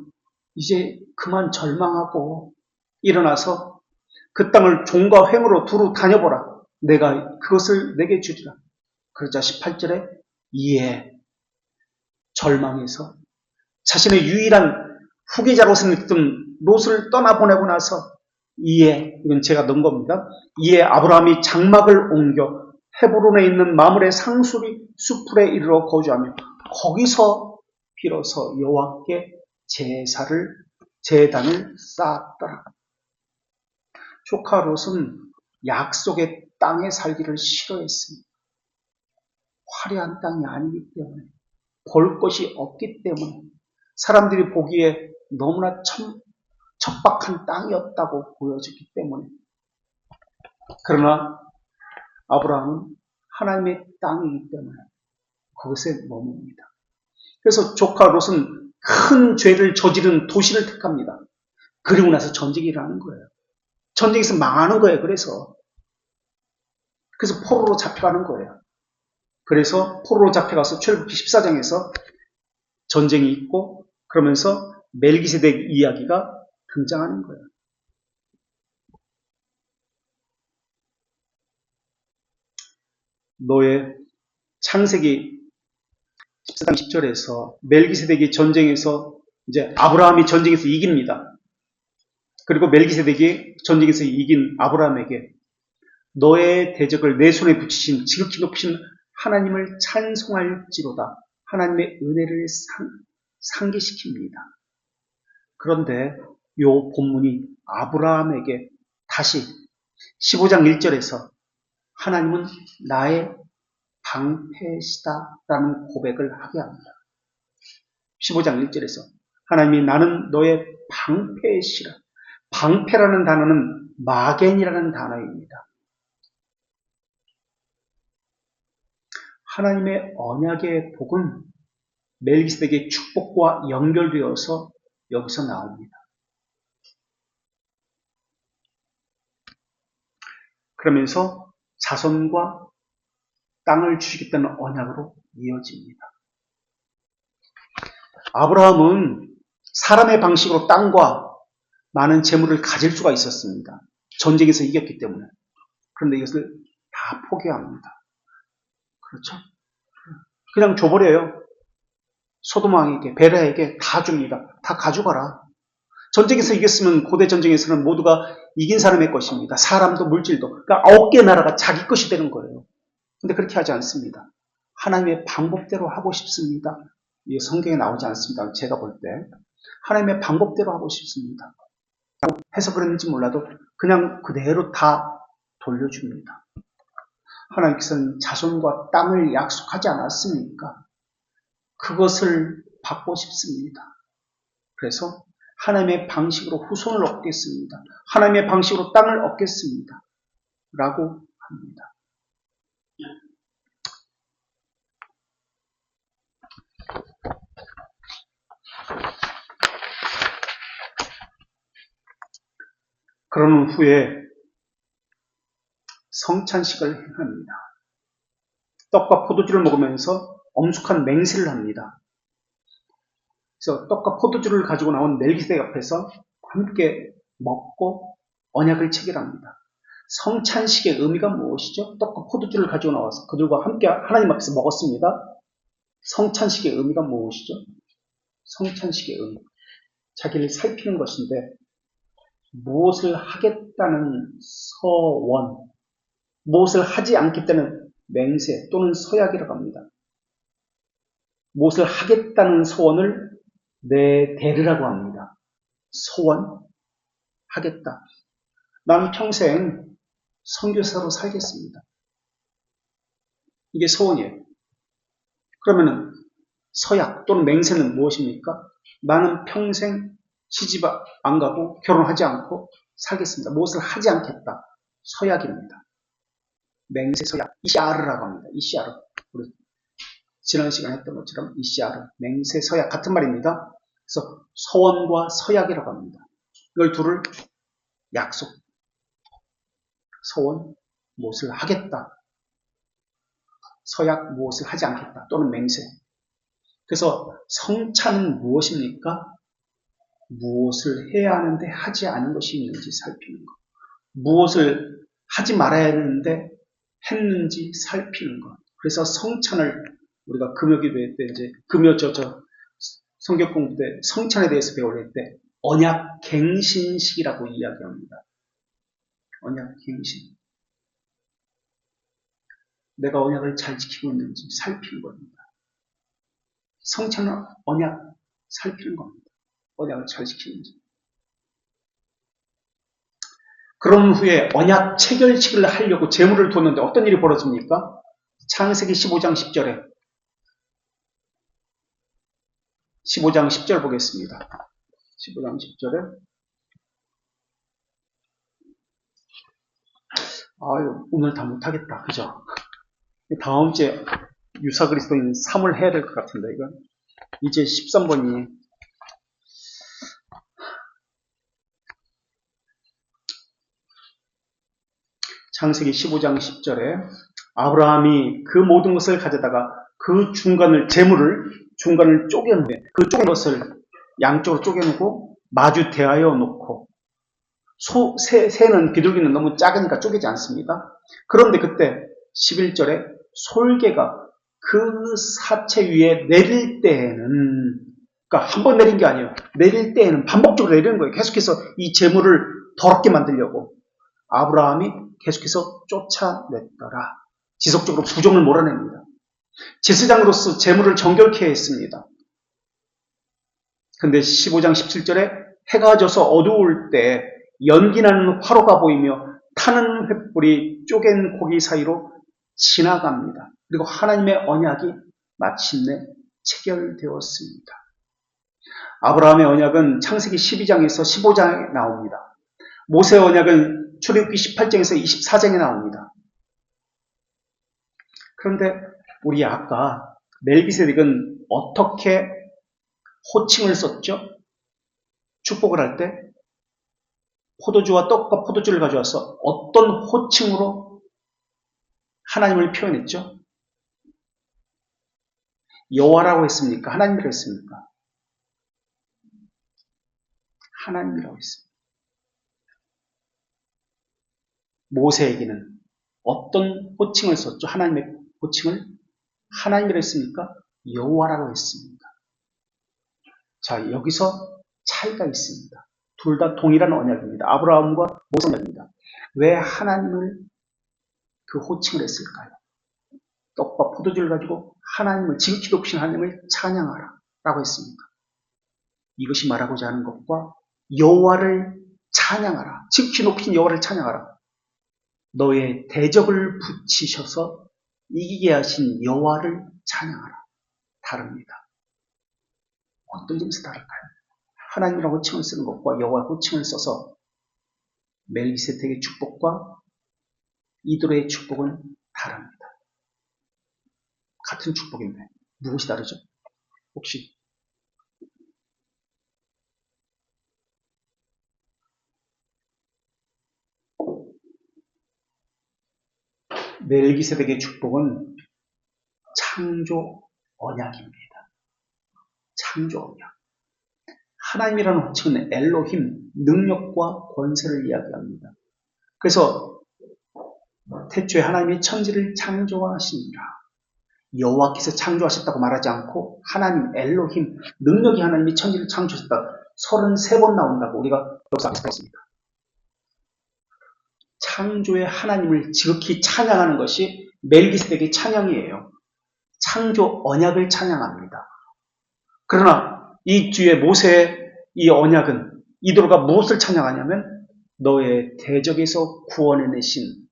이제 그만 절망하고 일어나서 그 땅을 종과 횡으로 두루 다녀보라. 내가 그것을 내게 주리라. 그러자 18절에 이에 절망해서 자신의 유일한 후계자로 생겼던 롯을 떠나보내고 나서 이에, 이건 제가 넣은 겁니다. 이에 아브라함이 장막을 옮겨 헤브론에 있는 마므레 상수리 수풀에 이르러 거주하며 거기서 비로소 여호와께 제단을 쌓았더라. 조카 롯은 약속의 땅에 살기를 싫어했습니다. 화려한 땅이 아니기 때문에, 볼 것이 없기 때문에, 사람들이 보기에 너무나 척박한 땅이었다고 보여졌기 때문에. 그러나 아브라함은 하나님의 땅이기 때문에 그것에 머뭅니다. 그래서 조카 롯은 큰 죄를 저지른 도시를 택합니다. 그리고 나서 전쟁이 일어나는 거예요. 전쟁에서 망하는 거예요. 그래서 포로로 잡혀가는 거예요. 그래서 포로로 잡혀가서 출애굽기 14장에서 전쟁이 있고 그러면서 멜기세덱 이야기가 등장하는 거예요. 노예 창세기 14장 10절에서 멜기세덱이 전쟁에서 이제 아브라함이 전쟁에서 이깁니다. 그리고 멜기세덱이 전쟁에서 이긴 아브라함에게 너의 대적을 내 손에 붙이신 지극히 높으신 하나님을 찬송할지로다. 하나님의 은혜를 상기시킵니다. 그런데 이 본문이 아브라함에게 다시 15장 1절에서 하나님은 나의 방패시다라는 고백을 하게 합니다. 15장 1절에서 하나님이 나는 너의 방패시라. 방패라는 단어는 마겐이라는 단어입니다. 하나님의 언약의 복은 멜기세덱의 축복과 연결되어서 여기서 나옵니다. 그러면서 자손과 땅을 주시겠다는 언약으로 이어집니다. 아브라함은 사람의 방식으로 땅과 많은 재물을 가질 수가 있었습니다. 전쟁에서 이겼기 때문에. 그런데 이것을 다 포기합니다. 그렇죠? 그냥 줘버려요. 소돔 왕에게, 베라에게 다 줍니다. 다 가져가라. 전쟁에서 이겼으면 고대 전쟁에서는 모두가 이긴 사람의 것입니다. 사람도 물질도. 그러니까 9개 나라가 자기 것이 되는 거예요. 근데 그렇게 하지 않습니다. 하나님의 방법대로 하고 싶습니다. 이게 성경에 나오지 않습니다. 제가 볼 때. 하나님의 방법대로 하고 싶습니다. 해서 그런지 몰라도 그냥 그대로 다 돌려줍니다. 하나님께서는 자손과 땅을 약속하지 않았습니까? 그것을 받고 싶습니다. 그래서 하나님의 방식으로 후손을 얻겠습니다. 하나님의 방식으로 땅을 얻겠습니다. 라고 합니다. 그런 후에 성찬식을 행합니다. 떡과 포도주를 먹으면서 엄숙한 맹세를 합니다. 그래서 떡과 포도주를 가지고 나온 멜기세덱 앞에서 함께 먹고 언약을 체결합니다. 성찬식의 의미가 무엇이죠? 떡과 포도주를 가지고 나와서 그들과 함께 하나님 앞에서 먹었습니다. 성찬식의 의미가 무엇이죠? 성찬식의 의미. 자기를 살피는 것인데 무엇을 하겠다는 서원, 무엇을 하지 않겠다는 맹세 또는 서약이라고 합니다. 무엇을 하겠다는 소원을 내대르라고 합니다. 소원, 하겠다. 나는 평생 선교사로 살겠습니다. 이게 소원이에요. 그러면은 서약 또는 맹세는 무엇입니까? 나는 평생 시집 안 가고 결혼하지 않고 살겠습니다. 무엇을 하지 않겠다. 서약입니다. 맹세 서약, 이시아르라고 합니다. 이시아르. 우리 지난 시간에 했던 것처럼 이시아르, 맹세 서약 같은 말입니다. 그래서 서원과 서약이라고 합니다. 이걸 둘을 약속, 서원, 무엇을 하겠다. 서약, 무엇을 하지 않겠다. 또는 맹세. 그래서 성찬은 무엇입니까? 무엇을 해야 하는데 하지 않은 것이 있는지 살피는 것. 무엇을 하지 말아야 하는데 했는지 살피는 것. 그래서 성찬을 우리가 금요기도회 때 이제 성경 공부 때 성찬에 대해서 배울 때 언약 갱신식이라고 이야기합니다. 언약 갱신. 내가 언약을 잘 지키고 있는지 살피는 겁니다. 성찬은 언약 살피는 겁니다. 언약을 잘 지키는지. 그런 후에 언약 체결식을 하려고 제물을 뒀는데 어떤 일이 벌어집니까? 창세기 15장 10절에 15장 10절 보겠습니다. 15장 10절에 아유 오늘 다 못하겠다. 그죠? 다음 주에 유사 그리스도인 3을 해야 될 것 같은데 이건 이제 13번이 창세기 15장 10절에 아브라함이 그 모든 것을 가져다가 그 재물을 중간을 쪼개는데 그 쪼갠 것을 양쪽으로 쪼개놓고 마주 대하여 놓고 새는 비둘기는 너무 작으니까 쪼개지 않습니다. 그런데 그때 11절에 솔개가 그 사체 위에 내릴 때에는 그러니까 한 번 내린 게 아니에요. 내릴 때에는 반복적으로 내리는 거예요. 계속해서 이 재물을 더럽게 만들려고 아브라함이 계속해서 쫓아냈더라. 지속적으로 부정을 몰아냅니다. 제사장으로서 재물을 정결케 했습니다. 근데 15장 17절에 해가 져서 어두울 때 연기나는 화로가 보이며 타는 횃불이 쪼갠 고기 사이로 지나갑니다. 그리고 하나님의 언약이 마침내 체결되었습니다. 아브라함의 언약은 창세기 12장에서 15장에 나옵니다. 모세의 언약은 출애굽기 18장에서 24장에 나옵니다. 그런데 우리 아까 멜기세덱은 어떻게 호칭을 썼죠? 축복을 할 때 포도주와 떡과 포도주를 가져와서 어떤 호칭으로 하나님을 표현했죠? 여호와라고 했습니까? 하나님이라고 했습니까? 하나님이라고 했습니다. 모세에게는 어떤 호칭을 썼죠? 하나님의 호칭을 하나님이라고 했습니까? 여호와라고 했습니다. 자, 여기서 차이가 있습니다. 둘 다 동일한 언약입니다. 아브라함과 모세 언약입니다. 왜 하나님을 그 호칭을 했을까요? 떡과 포도주를 가지고 하나님을, 지극히 높으신 하나님을 찬양하라 라고 했습니다. 이것이 말하고자 하는 것과 여호와를 찬양하라, 지극히 높으신 여호와를 찬양하라, 너의 대적을 붙이셔서 이기게 하신 여호와를 찬양하라, 다릅니다. 어떤 점에서 다를까요? 하나님이라고 호칭을 쓰는 것과 여호와 호칭을 써서 멜기세덱의 축복과 이도의 축복은 다릅니다. 같은 축복인데 무엇이 다르죠? 혹시 멜기세덱의 축복은 창조 언약입니다. 창조 언약. 하나님이라는 호칭은 엘로힘, 능력과 권세를 이야기합니다. 그래서 태초에 하나님이 천지를 창조하시니라. 여호와께서 창조하셨다고 말하지 않고 하나님, 엘로힘, 능력이 하나님이 천지를 창조하셨다. 33번 나온다고 우리가 역사에서 봤습니다. 창조의 하나님을 지극히 찬양하는 것이 멜기세덱의 찬양이에요. 창조 언약을 찬양합니다. 그러나 이 뒤에 모세의 이 언약은 이도가 무엇을 찬양하냐면 너의 대적에서 구원해내신,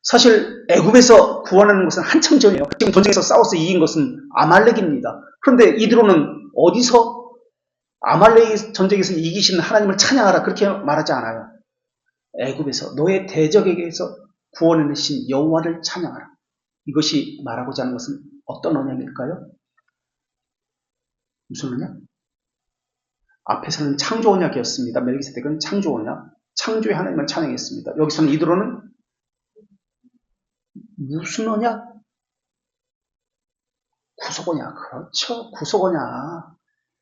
사실 애굽에서 구원하는 것은 한참 전이에요. 지금 전쟁에서 싸워서 이긴 것은 아말렉입니다. 그런데 이드로는 어디서 아말렉 전쟁에서 이기신 하나님을 찬양하라 그렇게 말하지 않아요. 애굽에서 너의 대적에게서 구원해내신 여호와를 찬양하라. 이것이 말하고자 하는 것은 어떤 언약일까요? 무슨 언약? 앞에서는 창조 언약이었습니다. 멜기세덱은 창조 언약, 창조의 하나님을 찬양했습니다. 여기서는 이드로는 무슨 언약? 구속 언약. 그렇죠. 구속 언약.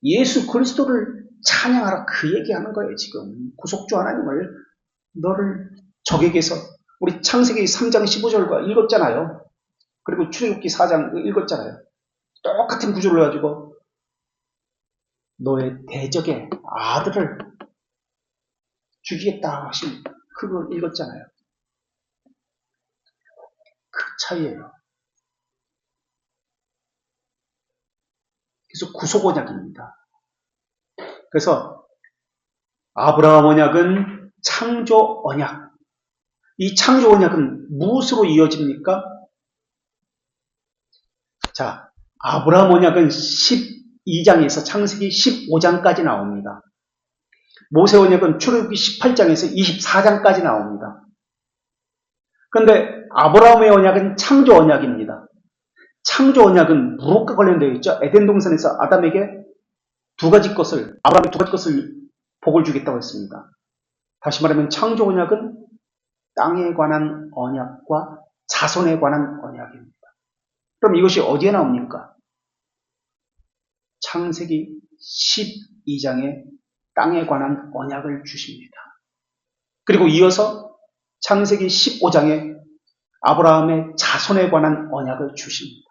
예수 그리스도를 찬양하라 그 얘기하는 거예요. 지금 구속주 하나님을, 너를 적에게서, 우리 창세기 3장 15절과 읽었잖아요. 그리고 출애굽기 4장 읽었잖아요. 똑같은 구조를 가지고 너의 대적의 아들을 죽이겠다 하신 그걸 읽었잖아요. 그 차이예요. 그래서 구속 언약입니다. 그래서 아브라함 언약은 창조 언약. 이 창조 언약은 무엇으로 이어집니까? 자, 아브라함 언약은 12장에서 창세기 15장까지 나옵니다. 모세 언약은 출애굽기 18장에서 24장까지 나옵니다. 그런데 아브라함의 언약은 창조 언약입니다. 창조 언약은 무엇과 관련되어 있죠? 에덴 동산에서 아담에게 아브라함이 두 가지 것을 복을 주겠다고 했습니다. 다시 말하면 창조 언약은 땅에 관한 언약과 자손에 관한 언약입니다. 그럼 이것이 어디에 나옵니까? 창세기 12장에 땅에 관한 언약을 주십니다. 그리고 이어서 창세기 15장에 아브라함의 자손에 관한 언약을 주십니다.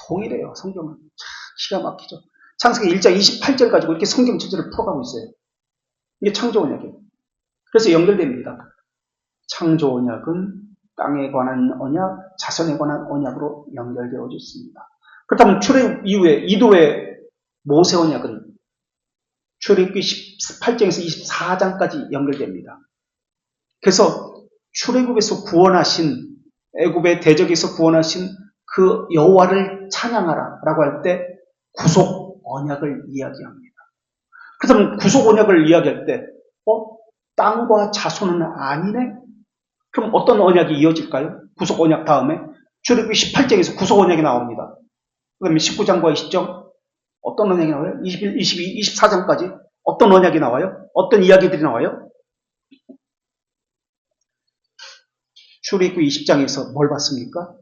동일해요. 성경은. 기가 막히죠. 창세기 1장 28절 가지고 이렇게 성경 전체를 풀어가고 있어요. 이게 창조 언약이에요. 그래서 연결됩니다. 창조 언약은 땅에 관한 언약, 자손에 관한 언약으로 연결되어 있습니다. 그렇다면 출애굽 이후에 이도의 모세 언약은 출애굽기 18장에서 24장까지 연결됩니다. 그래서 출애굽에서 구원하신, 애굽의 대적에서 구원하신 그 여호와를 찬양하라라고 할 때 구속 언약을 이야기합니다. 그렇다면 구속 언약을 이야기할 때 땅과 자손은 아니네? 그럼 어떤 언약이 이어질까요? 구속 언약 다음에 출애굽기 18장에서 구속 언약이 나옵니다. 그 다음에 19장과 20장 어떤 언약이 나와요? 21, 22, 24장까지 어떤 언약이 나와요? 어떤 이야기들이 나와요? 출애굽기 20장에서 뭘 봤습니까?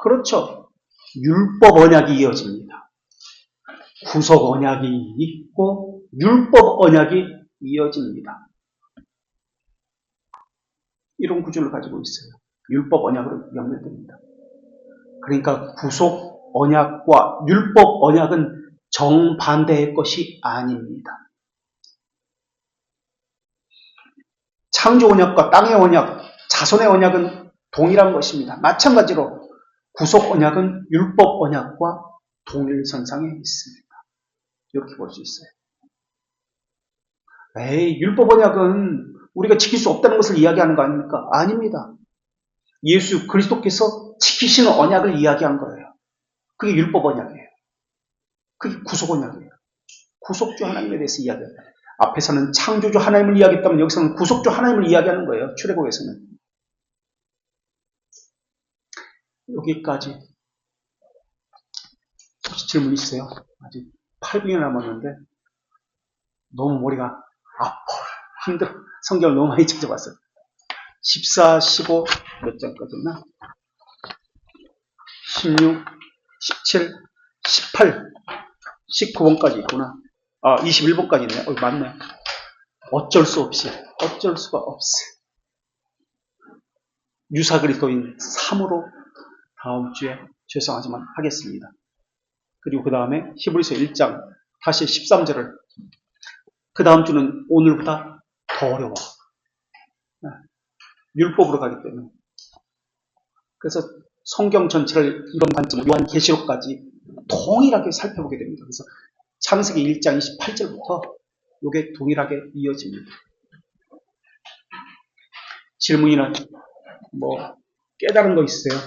그렇죠. 율법 언약이 이어집니다. 구속 언약이 있고 율법 언약이 이어집니다. 이런 구조를 가지고 있어요. 율법 언약으로 연결됩니다. 그러니까 구속 언약과 율법 언약은 정반대의 것이 아닙니다. 창조 언약과 땅의 언약, 자손의 언약은 동일한 것입니다. 마찬가지로 구속 언약은 율법 언약과 동일선상에 있습니다. 이렇게 볼 수 있어요. 율법 언약은 우리가 지킬 수 없다는 것을 이야기하는 거 아닙니까? 아닙니다. 예수 그리스도께서 지키시는 언약을 이야기한 거예요. 그게 율법 언약이에요. 그게 구속 언약이에요. 구속주 하나님에 대해서 이야기해요. 앞에서는 창조주 하나님을 이야기했다면 여기서는 구속주 하나님을 이야기하는 거예요. 출애굽에서는. 여기까지. 혹시 질문 있으세요? 아직 8분이 남았는데 너무 머리가 아파. 힘들어. 성경을 너무 많이 찾아봤어요. 14, 15 몇 장까지나? 16, 17, 18, 19번까지 있구나. 21번까지 있네. 맞네. 어쩔 수 없이, 어쩔 수가 없어요. 유사 그리스도인 3으로 다음 주에 죄송하지만 하겠습니다. 그리고 그 다음에 히브리서 1장 다시 13절을 그 다음 주는 오늘보다 더 어려워. 율법으로 가기 때문에. 그래서 성경 전체를 이런 관점, 요한계시록까지 동일하게 살펴보게 됩니다. 그래서 창세기 1장 28절부터 이게 동일하게 이어집니다. 질문이나 깨달은 거 있으세요?